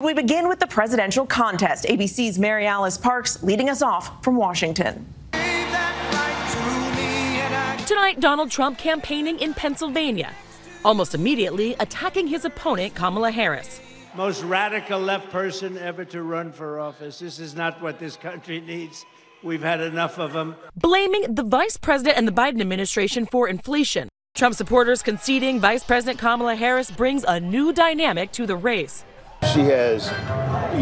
We begin with the presidential contest. ABC's Mary Alice Parks leading us off from Washington. Tonight, Donald Trump campaigning in Pennsylvania, almost immediately attacking his opponent, Kamala Harris. Most radical left person ever to run for office. This is not what this country needs. We've had enough of them. Blaming the vice president and the Biden administration for inflation. Trump supporters conceding Vice President Kamala Harris brings a new dynamic to the race. She has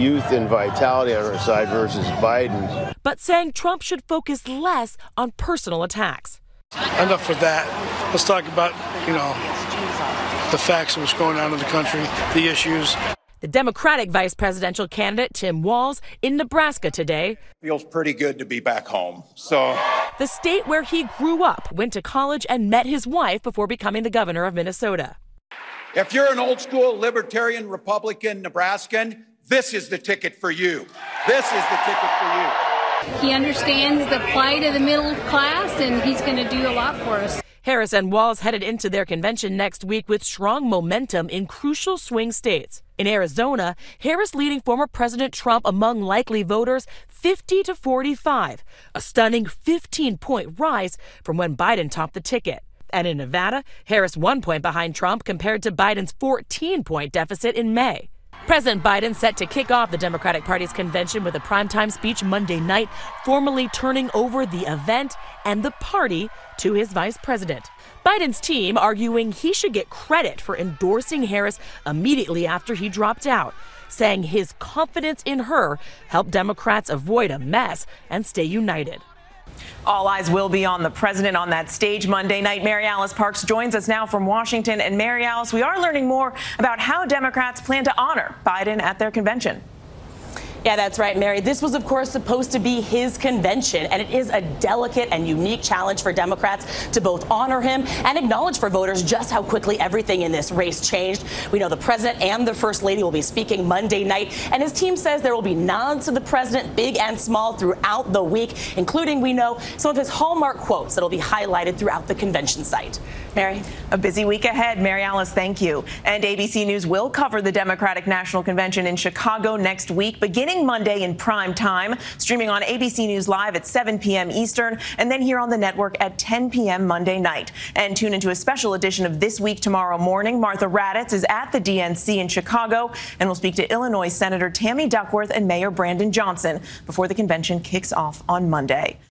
youth and vitality on her side versus Biden. But saying Trump should focus less on personal attacks. Enough with that. Let's talk about, the facts of what's going on in the country, the issues. The Democratic vice presidential candidate, Tim Walz, in Nebraska today. Feels pretty good to be back home. The state where he grew up, went to college, and met his wife before becoming the governor of Minnesota. If you're an old school libertarian Republican Nebraskan, this is the ticket for you. This is the ticket for you. He understands the plight of the middle class, and he's going to do a lot for us. Harris and Walz headed into their convention next week with strong momentum in crucial swing states. In Arizona, Harris leading former President Trump among likely voters 50-45, a stunning 15-point rise from when Biden topped the ticket. And in Nevada, Harris 1 point behind Trump compared to Biden's 14-point deficit in May. President Biden set to kick off the Democratic Party's convention with a primetime speech Monday night, formally turning over the event and the party to his vice president. Biden's team arguing he should get credit for endorsing Harris immediately after he dropped out, saying his confidence in her helped Democrats avoid a mess and stay united. All eyes will be on the president on that stage Monday night. Mary Alice Parks joins us now from Washington. And Mary Alice, we are learning more about how Democrats plan to honor Biden at their convention. Yeah, that's right, Mary. This was, of course, supposed to be his convention, and it is a delicate and unique challenge for Democrats to both honor him and acknowledge for voters just how quickly everything in this race changed. We know the president and the first lady will be speaking Monday night, and his team says there will be nods to the president, big and small, throughout the week, including, we know, some of his hallmark quotes that will be highlighted throughout the convention site. Mary? A busy week ahead. Mary Alice, thank you. And ABC News will cover the Democratic National Convention in Chicago next week, beginning Monday in prime time, streaming on ABC News Live at 7 p.m. Eastern, and then here on the network at 10 p.m. Monday night. And tune into a special edition of This Week tomorrow morning. Martha Raddatz is at the DNC in Chicago and will speak to Illinois Senator Tammy Duckworth and Mayor Brandon Johnson before the convention kicks off on Monday.